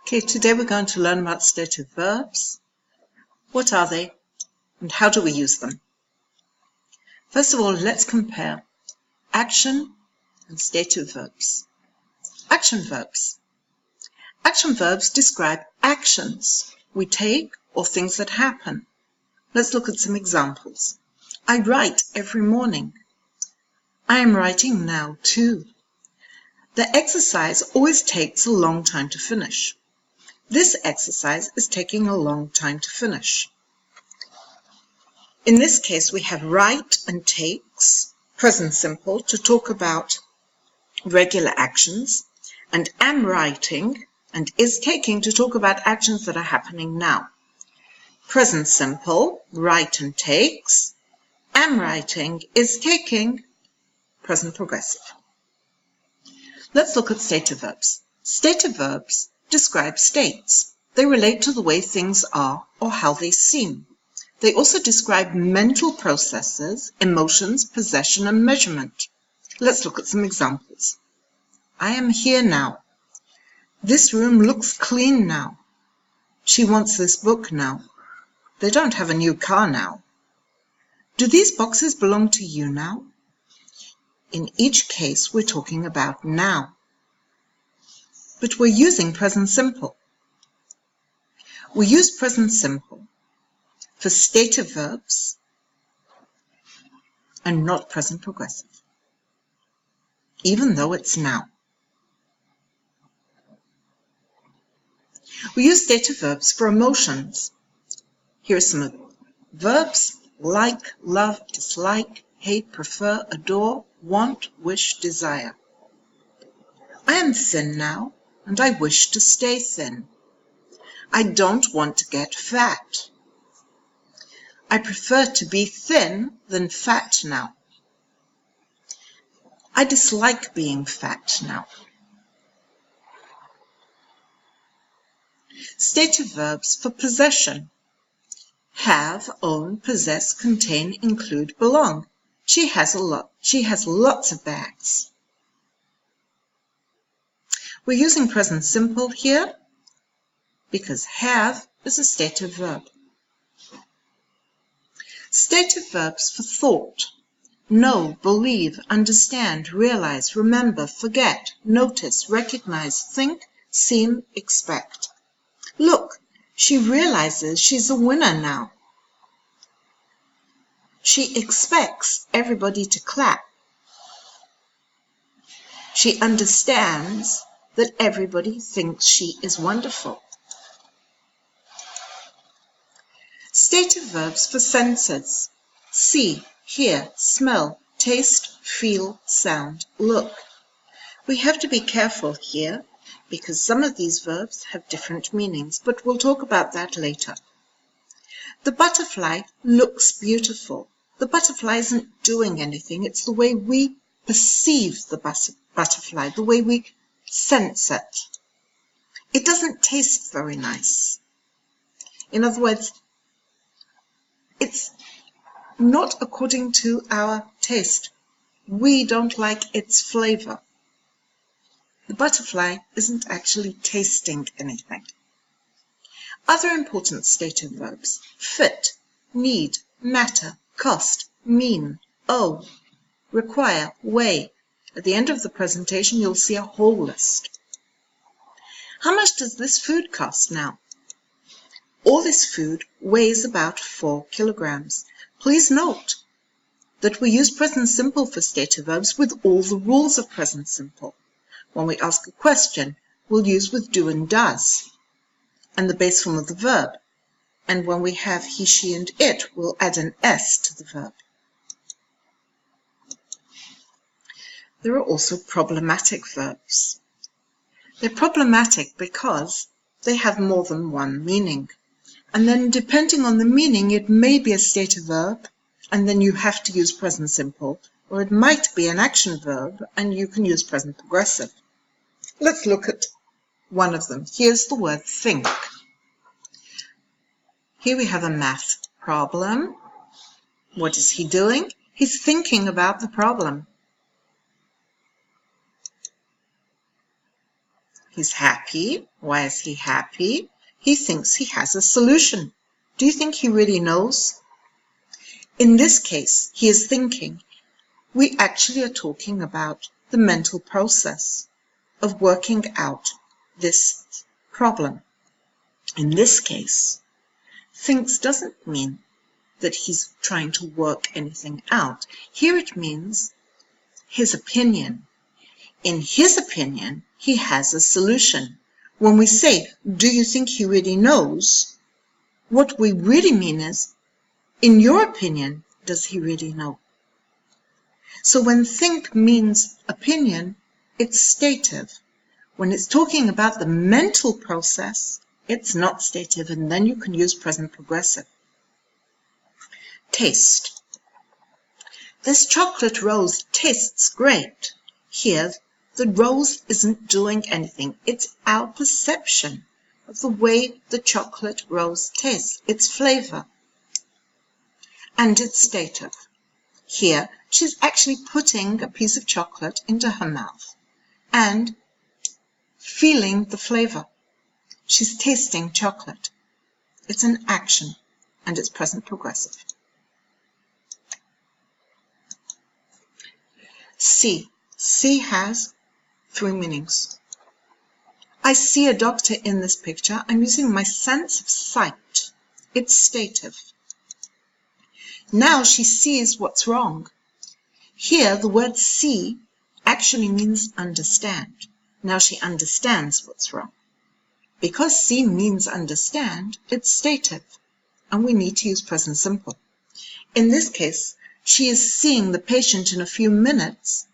Okay, today we're going to learn about stative verbs. What are they and how do we use them? First of all, let's compare action and stative verbs. Action verbs. Action verbs describe actions we take or things that happen. Let's look at some examples. I write every morning. I am writing now too. The exercise always takes a long time to finish. This exercise is taking a long time to finish. In this case, we have write and takes, present simple, to talk about regular actions, and am writing and is taking to talk about actions that are happening now. Present simple, write and takes, am writing, is taking, present progressive. Let's look at stative verbs. Stative verbs describe states. They relate to the way things are or how they seem. They also describe mental processes, emotions, possession, and measurement. Let's look at some examples. I am here now. This room looks clean now. She wants this book now. They don't have a new car now. Do these boxes belong to you now? In each case, we're talking about now. But we're using present simple. We use present simple for stative verbs and not present progressive, even though it's now. We use stative verbs for emotions. Here are some of them. Verbs: like, love, dislike, hate, prefer, adore, want, wish, desire. I am thin now, and I wish to stay thin. I don't want to get fat. I prefer to be thin than fat now. I dislike being fat now. Stative verbs for possession. Have, own, possess, contain, include, belong. She has lots of bags. We're using present simple here because have is a stative verb. Stative verbs for thought. Know, believe, understand, realize, remember, forget, notice, recognize, think, seem, expect. Look, she realizes she's a winner now. She expects everybody to clap. She understands that everybody thinks she is wonderful. Stative verbs for senses. See, hear, smell, taste, feel, sound, look. We have to be careful here because some of these verbs have different meanings, but we'll talk about that later. The butterfly looks beautiful. The butterfly isn't doing anything. It's the way we perceive the butterfly, the way we sense it. It doesn't taste very nice. In other words, it's not according to our taste. We don't like its flavor. The butterfly isn't actually tasting anything. Other important stative verbs: fit, need, matter, cost, mean, owe, require, weigh. At the end of the presentation, you'll see a whole list. How much does this food cost now? All this food weighs about 4 kilograms. Please note that we use present simple for stative verbs with all the rules of present simple. When we ask a question, we'll use with do and does and the base form of the verb. And when we have he, she, and it, we'll add an S to the verb. There are also problematic verbs. They're problematic because they have more than one meaning. And then depending on the meaning, it may be a stative verb, and then you have to use present simple, or it might be an action verb, and you can use present progressive. Let's look at one of them. Here's the word think. Here we have a math problem. What is he doing? He's thinking about the problem. He's happy. Why is he happy? He thinks he has a solution. Do you think he really knows? In this case, he is thinking. We actually are talking about the mental process of working out this problem. In this case, thinks doesn't mean that he's trying to work anything out. Here it means his opinion. In his opinion, he has a solution. When we say, do you think he really knows? What we really mean is, in your opinion, does he really know? So when think means opinion, it's stative. When it's talking about the mental process, it's not stative, and then you can use present progressive. Taste. This chocolate rose tastes great. Here, the rose isn't doing anything. It's our perception of the way the chocolate rose tastes, its flavor. And it's stative. Here, she's actually putting a piece of chocolate into her mouth and feeling the flavor. She's tasting chocolate. It's an action, and it's present progressive. See. See has 3 meanings. I see a doctor in this picture. I'm using my sense of sight. It's stative. Now she sees what's wrong. Here, the word see actually means understand. Now she understands what's wrong. Because see means understand, it's stative, and we need to use present simple. In this case, she is seeing the patient in a few minutes.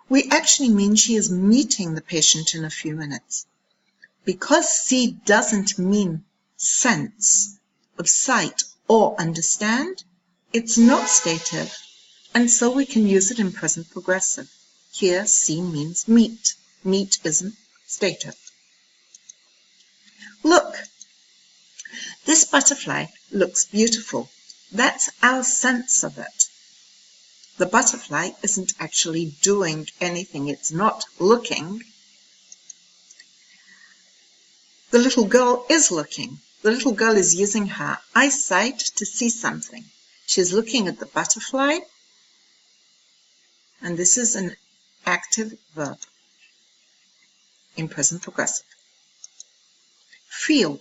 We actually mean she is meeting the patient in a few minutes. Because see doesn't mean sense of sight or understand, it's not stative, and so we can use it in present progressive. Here, see means meet. Meet isn't stative. Look, this butterfly looks beautiful. That's our sense of it. The butterfly isn't actually doing anything. It's not looking. The little girl is looking. The little girl is using her eyesight to see something. She's looking at the butterfly, and this is an active verb in present progressive. Feel.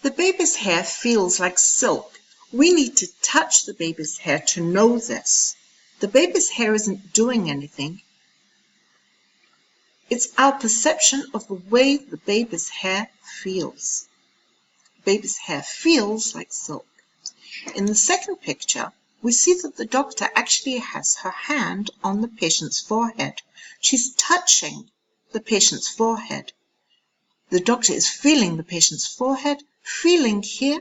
The baby's hair feels like silk. We need to touch the baby's hair to know this. The baby's hair isn't doing anything. It's our perception of the way the baby's hair feels. The baby's hair feels like silk. In the second picture, we see that the doctor actually has her hand on the patient's forehead. She's touching the patient's forehead. The doctor is feeling the patient's forehead. Feeling here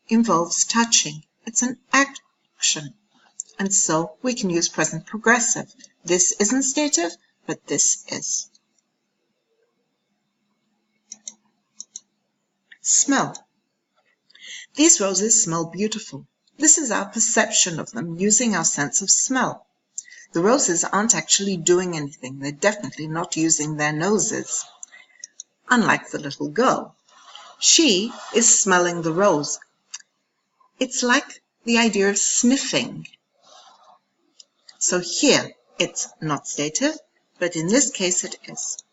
involves touching. It's an action, and so we can use present progressive. This isn't stative, but this is. Smell. These roses smell beautiful. This is our perception of them using our sense of smell. The roses aren't actually doing anything. They're definitely not using their noses. Unlike the little girl, she is smelling the rose. It's like the idea of sniffing. So here it's not stative, but in this case it is.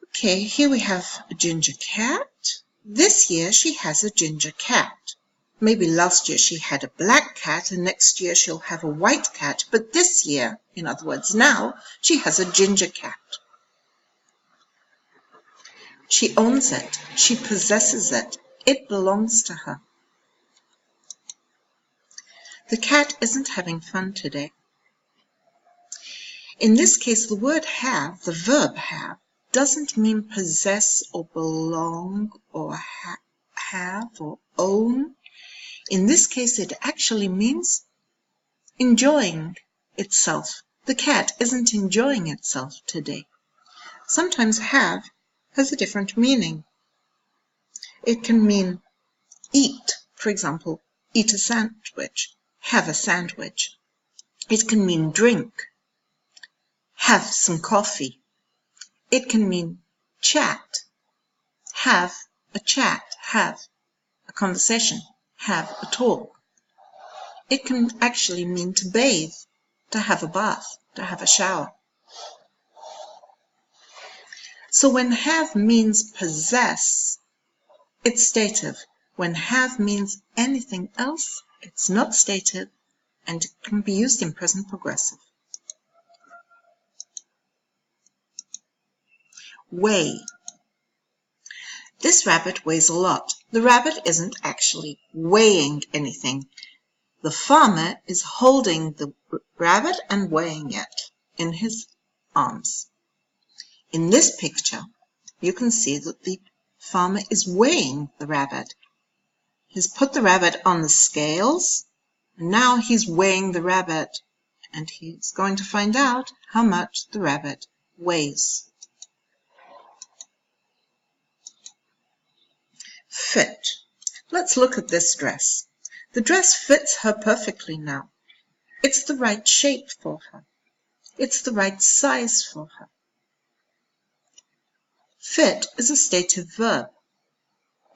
Okay, here we have a ginger cat. This year she has a ginger cat. Maybe last year she had a black cat and next year she'll have a white cat, but this year, in other words now, she has a ginger cat. She owns it. She possesses it. It belongs to her. The cat isn't having fun today. In this case, the word have, the verb have, doesn't mean possess or belong or have or own. In this case, it actually means enjoying itself. The cat isn't enjoying itself today. Sometimes have has a different meaning. It can mean eat, for example, eat a sandwich, have a sandwich. It can mean drink, have some coffee. It can mean chat, have a chat, have a conversation, have a talk. It can actually mean to bathe, to have a bath, to have a shower. So when have means possess, it's stative. When have means anything else, it's not stative, and it can be used in present progressive. Weigh. This rabbit weighs a lot. The rabbit isn't actually weighing anything. The farmer is holding the rabbit and weighing it in his arms. In this picture, you can see that the farmer is weighing the rabbit. He's put the rabbit on the scales, and now he's weighing the rabbit, and he's going to find out how much the rabbit weighs. Fit. Let's look at this dress. The dress fits her perfectly now. It's the right shape for her. It's the right size for her. Fit is a stative verb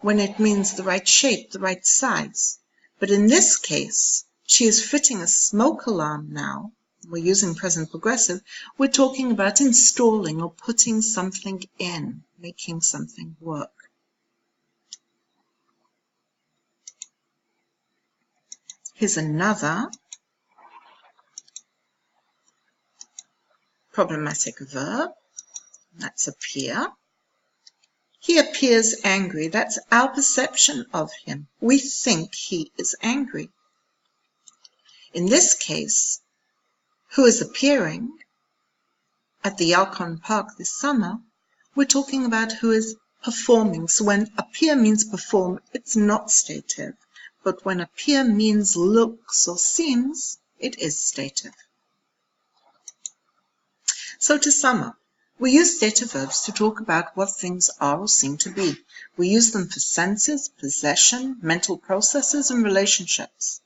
when it means the right shape, the right size. But in this case, she is fitting a smoke alarm now. We're using present progressive. We're talking about installing or putting something in, making something work. Here's another problematic verb. That's appear. He appears angry. That's our perception of him. We think he is angry. In this case, who is appearing at the Yalcon Park this summer, we're talking about who is performing. So when appear means perform, it's not stative. But when appear means looks or seems, it is stative. So to sum up, we use stative verbs to talk about what things are or seem to be. We use them for senses, possession, mental processes, and relationships.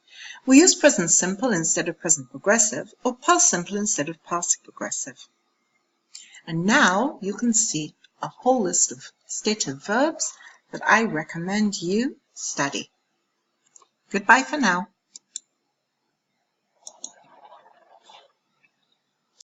We use present simple instead of present progressive, or past simple instead of past progressive. And now you can see a whole list of stative verbs that I recommend you study. Goodbye for now.